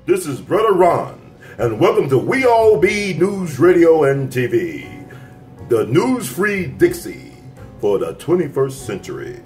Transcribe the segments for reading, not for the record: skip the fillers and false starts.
This is Brother Ron, and welcome to We All Be News Radio and TV, the news-free Dixie for the 21st century.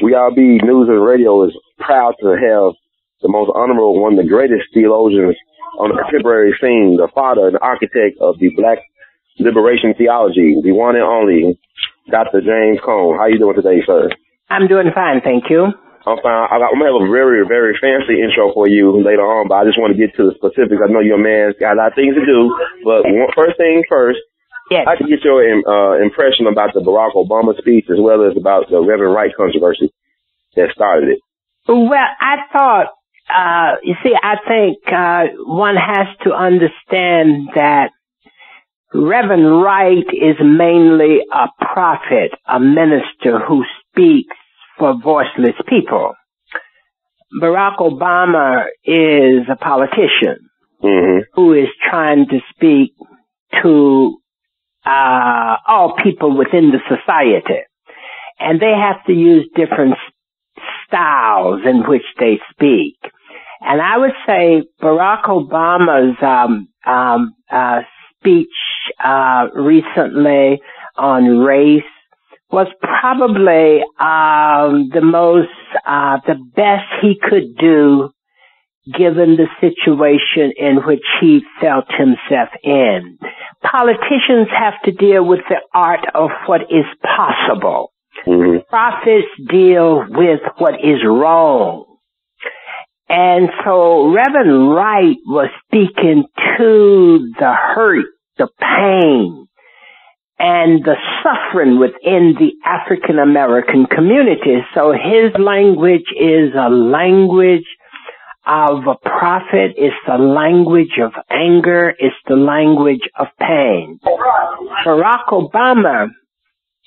We All Be News and Radio is proud to have the most honorable, one of the greatest theologians on the contemporary scene, the father and architect of the Black liberation theology, the one and only Dr. James Cone. How you doing today, sir? I'm doing fine, thank you. I'm fine. I'm going to have a very, very fancy intro for you later on, but I just want to get to the specifics. I know you're a man, got a lot of things to do, but first thing first, yes. I can get your impression about the Barack Obama speech as well as about the Reverend Wright controversy that started it. Well, I thought, you see, I think one has to understand that Reverend Wright is mainly a prophet, a minister who speaks for voiceless people. Barack Obama is a politician who is trying to speak to all people within the society. And they have to use different styles in which they speak. And I would say Barack Obama's speech recently on race was probably the best he could do given the situation in which he felt himself in. Politicians have to deal with the art of what is possible. Prophets deal with what is wrong. And so Reverend Wright was speaking to the hurt, the pain, and the suffering within the African American community. So his language is a language of a prophet. It's the language of anger. It's the language of pain. Barack Obama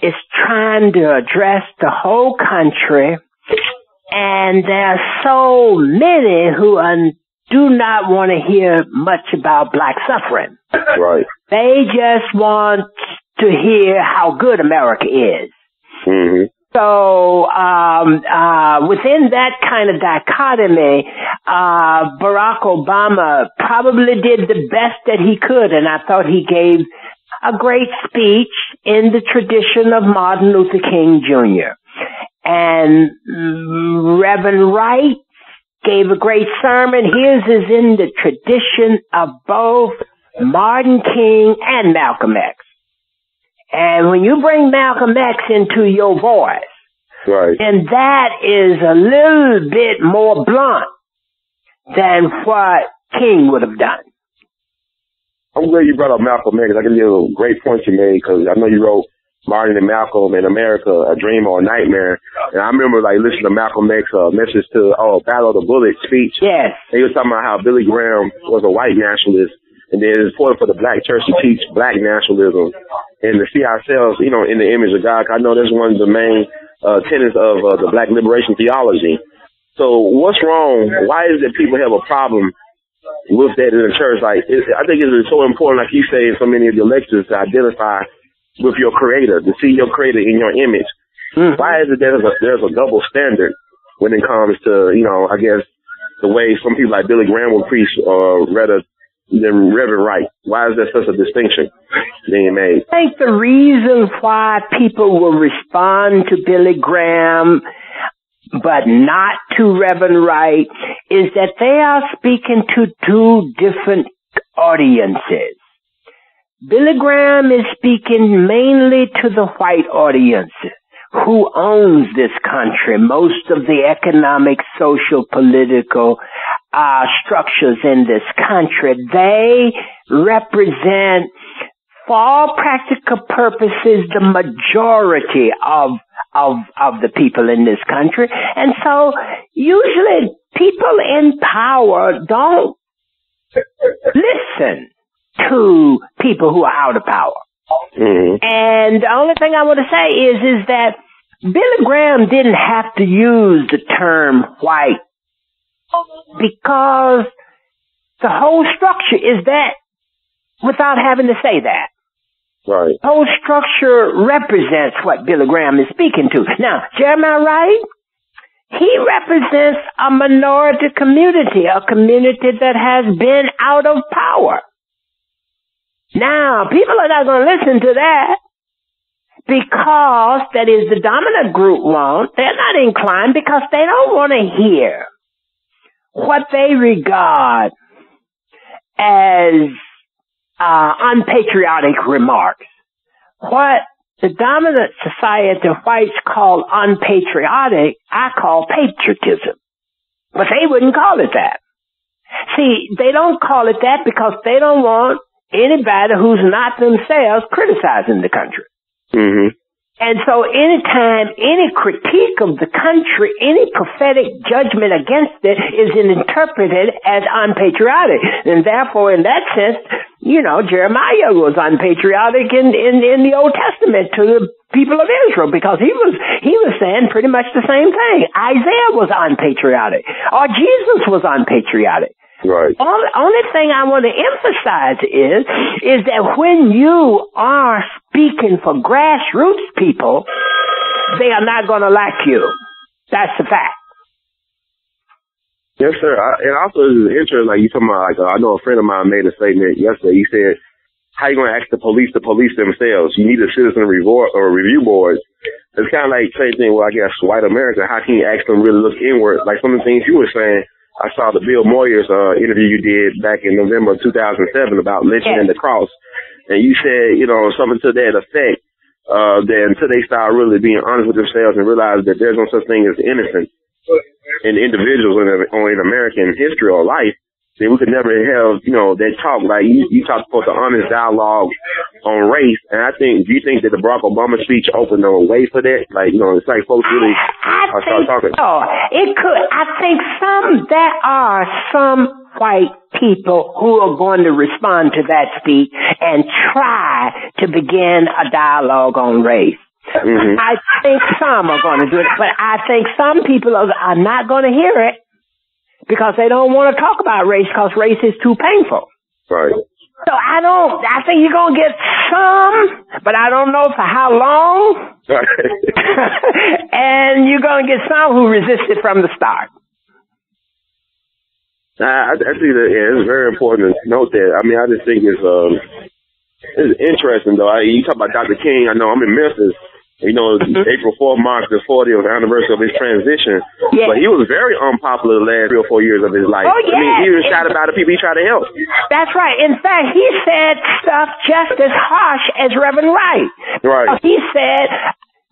is trying to address the whole country, and there are so many who do not want to hear much about black suffering. Right. They just want to hear how good America is. So within that kind of dichotomy, Barack Obama probably did the best that he could, and I thought he gave a great speech in the tradition of Martin Luther King Jr. And Reverend Wright gave a great sermon. His is in the tradition of both Martin King and Malcolm X. And when you bring Malcolm X into your voice, right, and that is a little bit more blunt than what King would have done. I'm glad you brought up Malcolm X. I can give a great point you made because I know you wrote Martin and Malcolm in America, A Dream or a Nightmare. And I remember listening to Malcolm X message to Battle of the Bullet speech. Yes. They were talking about how Billy Graham was a white nationalist, and then it's important for the black church to teach black nationalism and to see ourselves, in the image of God. I know that's one of the main tenets of the black liberation theology. So what's wrong? Why is it people have a problem with that in the church? I think it's so important, like you say in so many of your lectures, to identify with your creator, to see your creator in your image. Why is it that there's a double standard when it comes to, I guess, the way some people like Billy Graham will preach rather than Reverend Wright? Why is there such a distinction being made? I think the reason why people will respond to Billy Graham but not to Reverend Wright is that they are speaking to two different audiences. Billy Graham is speaking mainly to the white audience who owns this country, most of the economic, social, political structures in this country. They represent, for all practical purposes, the majority of the people in this country. And so usually people in power don't listen to people who are out of power. Mm-hmm. And the only thing I want to say is that Billy Graham didn't have to use the term white because the whole structure is that without having to say that. Right. The whole structure represents what Billy Graham is speaking to. Now, Jeremiah Wright, he represents a minority community, a community that has been out of power. Now, people are not going to listen to that because that is the dominant group won't. They're not inclined because they don't want to hear what they regard as unpatriotic remarks. What the dominant society of whites call unpatriotic, I call patriotism. But they wouldn't call it that. See, they don't call it that because they don't want anybody who's not themselves criticizing the country. Mm-hmm. And so anytime any critique of the country, any prophetic judgment against it is interpreted as unpatriotic. And therefore, in that sense, Jeremiah was unpatriotic in the Old Testament to the people of Israel because he was saying pretty much the same thing. Isaiah was unpatriotic, or Jesus was unpatriotic. Right. Only thing I want to emphasize is that when you are speaking for grassroots people, they are not going to like you. That's the fact. Yes, sir. And also, it's interesting, like you talking about, I know a friend of mine made a statement yesterday. He said, how you going to ask the police to police themselves? You need a citizen review board. It's kind of like the same thing with, I guess, white America. How can you ask them really look inward? Like some of the things you were saying, I saw the Bill Moyers interview you did back in November of 2007 about lynching and the cross. And you said, something to that effect, that until they start really being honest with themselves and realize that there's no such thing as innocent in individuals in American history or life, then we could never have, that talk. Like you talked about the honest dialogue on race. And do you think that the Barack Obama speech opened the way for that? Like, it's like folks really start talking. Oh, it could. I think there are some white people who are going to respond to that speech and try to begin a dialogue on race. Mm-hmm. I think some are going to do it, but I think some people are not going to hear it because they don't want to talk about race because race is too painful. Right. So I think you're going to get some, but I don't know for how long. Right. And you're going to get some who resist it from the start. I think that, it's very important to note that. I mean, I just think it's interesting, though. You talk about Dr. King. I know I'm in Memphis. April 4th marks the 40th anniversary of his transition. Yeah. But he was very unpopular the last 3 or 4 years of his life. Oh, yeah. I mean, he was shot about the people he tried to help. That's right. In fact, he said stuff just as harsh as Reverend Wright. Right. He said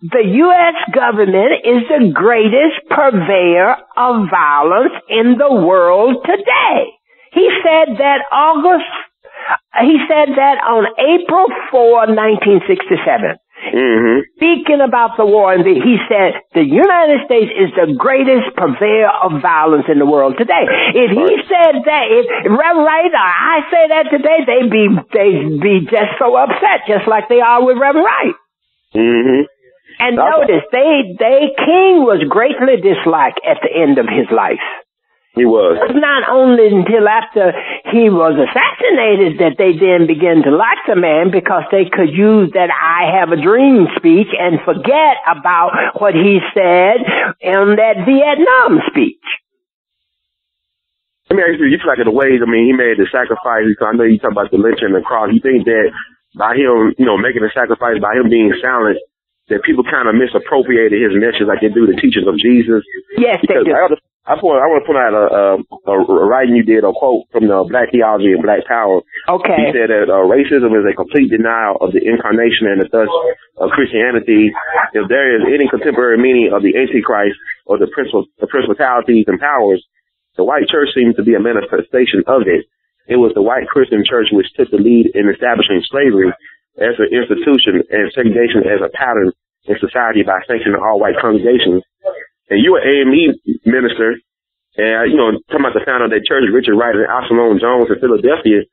the U.S. government is the greatest purveyor of violence in the world today. He said that on April 4, 1967. Mm-hmm. Speaking about the war, he said the United States is the greatest purveyor of violence in the world today. If he said that, if Reverend Wright or I say that today, they'd be just so upset, just like they are with Reverend Wright. Mm-hmm. And notice, King was greatly disliked at the end of his life. He was. Not only until after he was assassinated that they then began to like the man because they could use that I have a dream speech and forget about what he said in that Vietnam speech. Let me ask you, you feel like in the ways, I mean, he made the sacrifice, I know you talk about the lynching and the cross, you think that by him, you know, making the sacrifice, by him being silent, that people kind of misappropriated his message like they do the teachings of Jesus? Yes, because they do. I want to point out a writing you did, a quote from the Black Theology and Black Power. Okay. He said that racism is a complete denial of the incarnation and thus of Christianity. If there is any contemporary meaning of the Antichrist or the principalities and powers, the white church seems to be a manifestation of it. It was the white Christian church which took the lead in establishing slavery as an institution and segregation as a pattern in society by sanctioning all white congregations. And you were AME minister, and, you know, talking about the founder of that church, Richard Wright and A.L.L Jones in Philadelphia.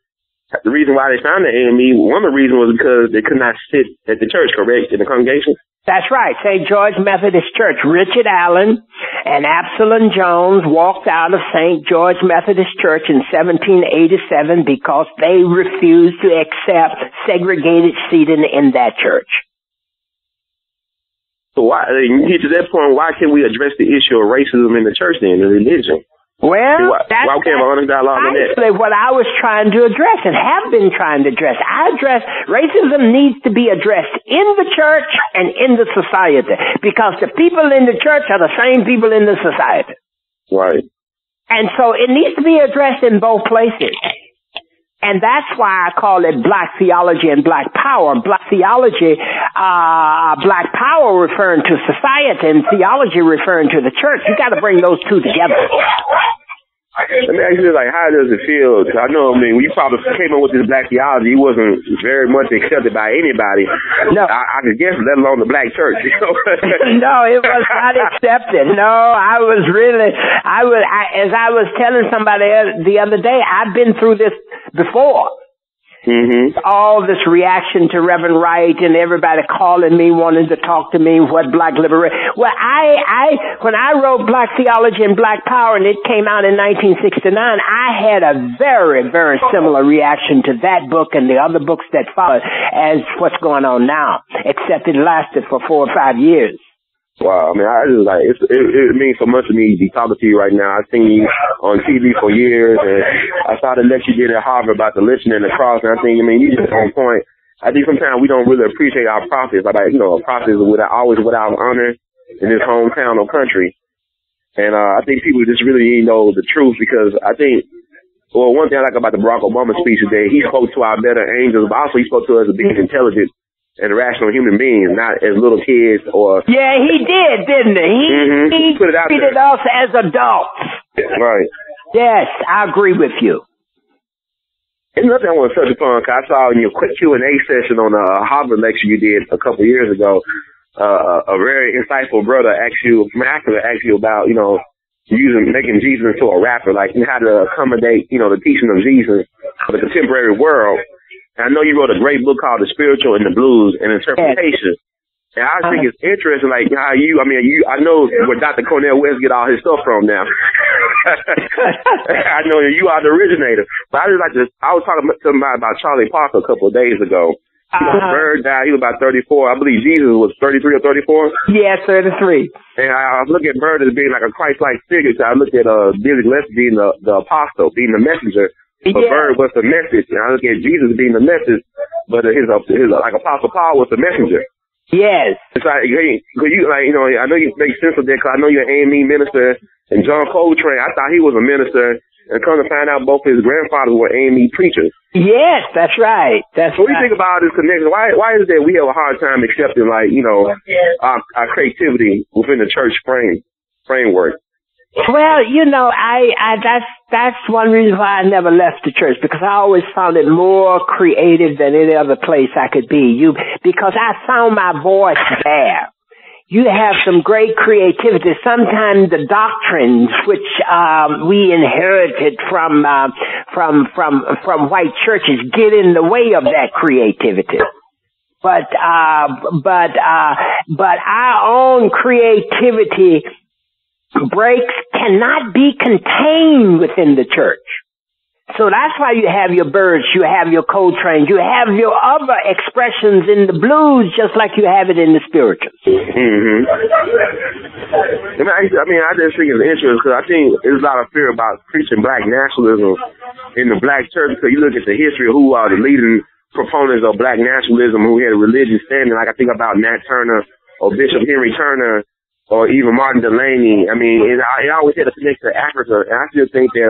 The reason why they founded AME, one of the reasons was because they could not sit at the church, correct, in the congregation? That's right. St. George Methodist Church. Richard Allen and A.L.L Jones walked out of St. George Methodist Church in 1787 because they refused to accept segregated seating in that church. So why, you get to that point, why can't we address the issue of racism in the church then, in religion? Well, why can't we have an honest dialogue on that? Actually, what I was trying to address and have been trying to address. Racism needs to be addressed in the church and in the society because the people in the church are the same people in the society. Right. And so it needs to be addressed in both places. And that's why I call it black theology and black power. Black theology, black power referring to society and theology referring to the church. You got to bring those two together. Let me ask you, like, how does it feel? I know, I mean, when you probably came up with this black theology, it wasn't very much accepted by anybody. No. I could guess, let alone the black church, you know? No, it was not accepted. No, as I was telling somebody the other day, I've been through this before. Mm-hmm. All this reaction to Reverend Wright and everybody calling me, wanting to talk to me, what black liberation. Well, when I wrote Black Theology and Black Power and it came out in 1969, I had a very, very similar reaction to that book and the other books that followed as what's going on now, except it lasted for 4 or 5 years. Wow, I mean, I just like, it means so much to me to be talking to you right now. I've seen you on TV for years, and I saw the lecture you did at Harvard about the lynching and the cross, and I think, I mean, you just on point. I think sometimes we don't really appreciate our prophets. Like, you know, a prophet is always without honor in his hometown or country. And I think people just really need to know the truth because I think, well, one thing I like about the Barack Obama speech today, he spoke to our better angels, but also he spoke to us as being intelligent and rational human beings, not as little kids or... Yeah, he did, didn't he? He put it out treated there. us as adults. Right. Yes, I agree with you. And nothing I want to touch upon, because I saw in your quick Q&A session on a Harvard lecture you did a couple of years ago, a very insightful brother asked you about, you know, making Jesus into a rapper, like how to accommodate, you know, the teaching of Jesus for the contemporary world. I know you wrote a great book called The Spiritual and the Blues and Interpretation. And I think it's interesting, like how I know where Dr. Cornel West get all his stuff from now. I know you are the originator. But I was talking to somebody about Charlie Parker a couple of days ago. Bird died, he was about 34. I believe Jesus was 33 or 34. Yes, 33. And I look at Bird as being like a Christ-like figure. So I look at Billy Gillespie being the apostle, being the messenger. But Bird was the message, and I look at Jesus being the message, but his like Apostle Paul was the messenger. Yes. It's like, I know you make sense of that, because I know you're an A.M.E. minister, and John Coltrane, I thought he was a minister, and come to find out both his grandfathers were A.M.E. preachers. Yes, that's right. What do you think about this connection? Why is it that we have a hard time accepting, like, you know, our creativity within the church framework? Well, you know, that's one reason why I never left the church, because I always found it more creative than any other place I could be. Because I found my voice there. You have some great creativity. Sometimes the doctrines which we inherited from white churches get in the way of that creativity. But our own creativity breaks cannot be contained within the church. So that's why you have your Birds, you have your Coltrane's, you have your other expressions in the blues, just like you have it in the spirituals. Mm-hmm. I just think it's interesting because I think there's a lot of fear about preaching black nationalism in the black church, because you look at the history of who are the leading proponents of black nationalism, who had a religious standing. Like I think about Nat Turner or Bishop Henry Turner or even Martin Delaney. I mean, it always had a connection to Africa, and I still think that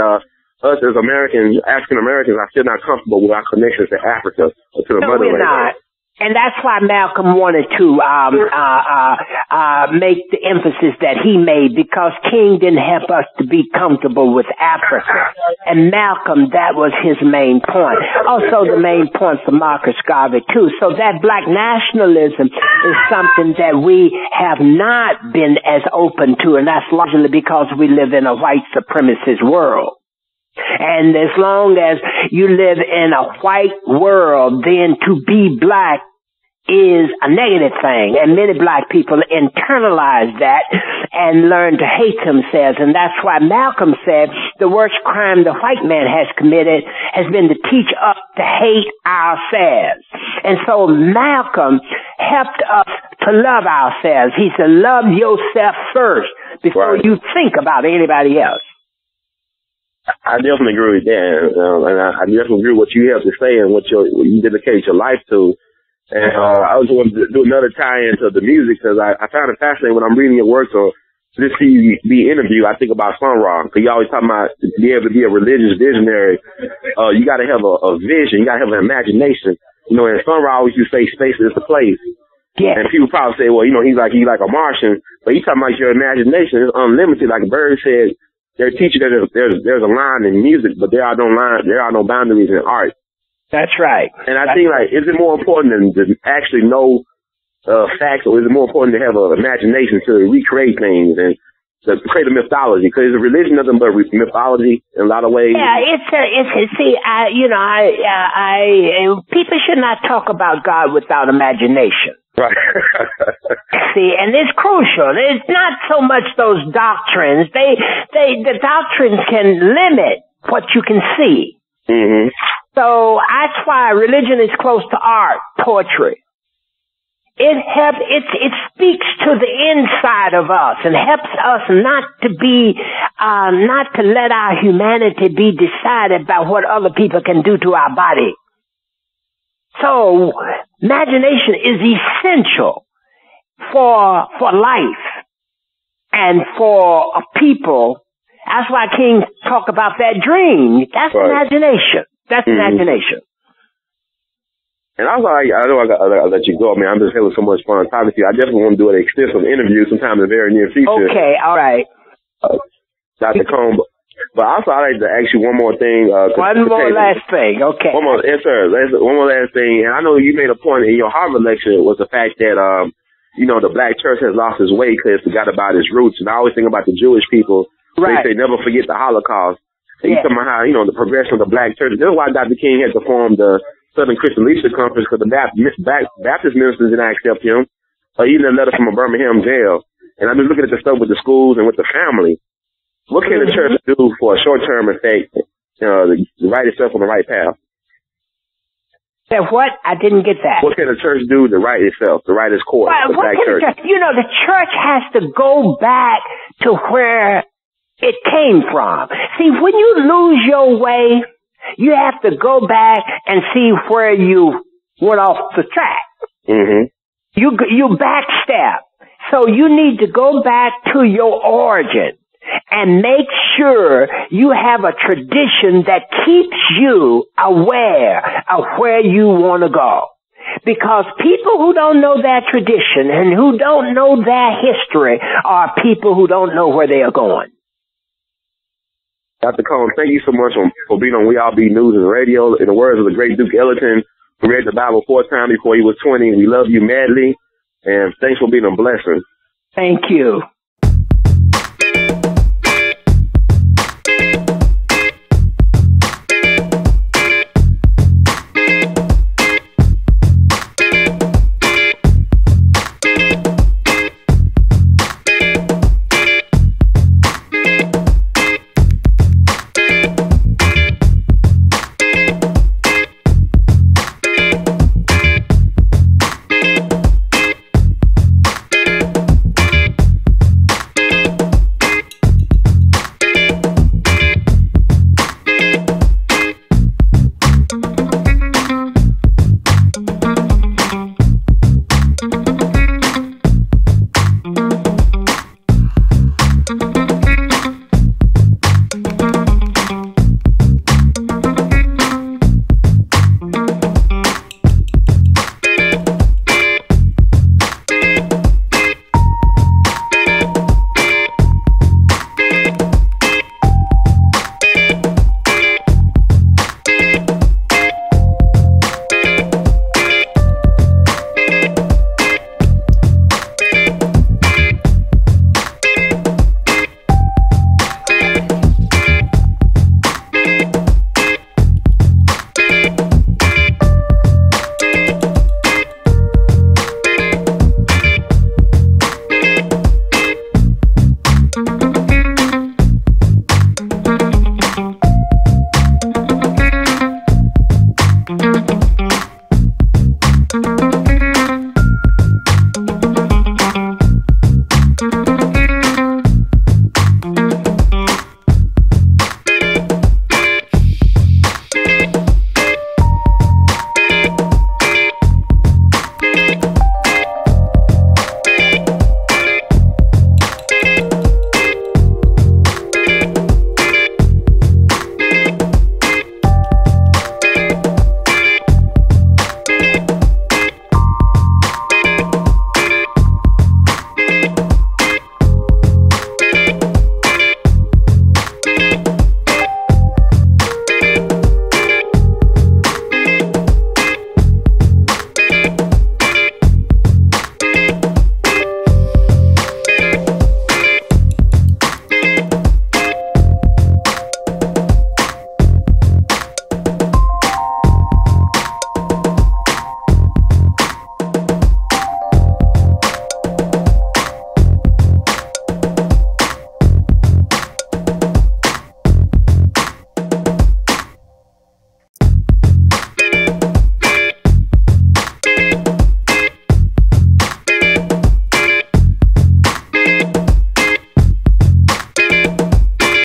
us as Americans, African Americans, are still not comfortable with our connections to Africa or to the motherland. We're not. And that's why Malcolm wanted to make the emphasis that he made, because King didn't help us to be comfortable with Africa. And Malcolm, that was his main point. Also the main point for Marcus Garvey, too. So that black nationalism is something that we have not been as open to, and that's largely because we live in a white supremacist world. And as long as you live in a white world, then to be black is a negative thing. And many black people internalize that and learn to hate themselves. And that's why Malcolm said the worst crime the white man has committed has been to teach us to hate ourselves. And so Malcolm helped us to love ourselves. He said, love yourself first before you think about anybody else. I definitely agree with that, and I definitely agree with what you have to say and what you dedicate your life to. And I was going to do another tie-in to the music, because I found it fascinating when I'm reading your work. So this TV interview, I think about Sun Ra, because you always talk about to be able to be a religious visionary, you got to have a vision, you got to have an imagination. You know, and Sun Ra always used to say space is the place. Yeah. And people probably say, well, you know, he's like a Martian, but he's talking about your imagination is unlimited. Like Bird said, they're teaching that there's a line in music, but there are no boundaries in art. That's right. And I think, like, is it more important to actually know facts, or is it more important to have an imagination to recreate things and to create a mythology? Because religion nothing but mythology in a lot of ways. Yeah, people should not talk about God without imagination. Right. See, and it's crucial. It's not so much those doctrines. The doctrines can limit what you can see. Mm-hmm. So that's why religion is close to art, poetry. It speaks to the inside of us and helps us not to let our humanity be decided by what other people can do to our body. So imagination is essential for life and for a people. That's why King talk about that dream. That's right. Imagination. That's imagination. And I know I gotta let you go. I mean, I'm just having so much fun talking to you. I definitely want to do an extensive interview sometime in the very near future. Okay, all right. Dr. Cone. But also, I'd like to ask you one more thing. One more last thing, okay. Yes, sir. One more last thing. And I know you made a point in your Harvard lecture was the fact that, the black church has lost its way because it forgot about its roots. And I always think about the Jewish people. Right. They say never forget the Holocaust. And you talking about how, the progression of the black church. That's why Dr. King had to form the Southern Christian Leadership Conference, because the Baptist ministers did not accept him, or even a letter from a Birmingham jail. And I'm just looking at the stuff with the schools and with the family. What can the church do for a short-term effect, to right itself on the right path? Said what? I didn't get that. What can the church do to right itself, to right its course? Well, the church has to go back to where it came from. See, when you lose your way, you have to go back and see where you went off the track. Mm-hmm. You backstep. So you need to go back to your origin and make sure you have a tradition that keeps you aware of where you want to go. Because people who don't know their tradition and who don't know their history are people who don't know where they are going. Dr. Cone, thank you so much for being on We All Be News and Radio. In the words of the great Duke Ellington, who read the Bible 4 times before he was 20, we love you madly, and thanks for being a blessing. Thank you.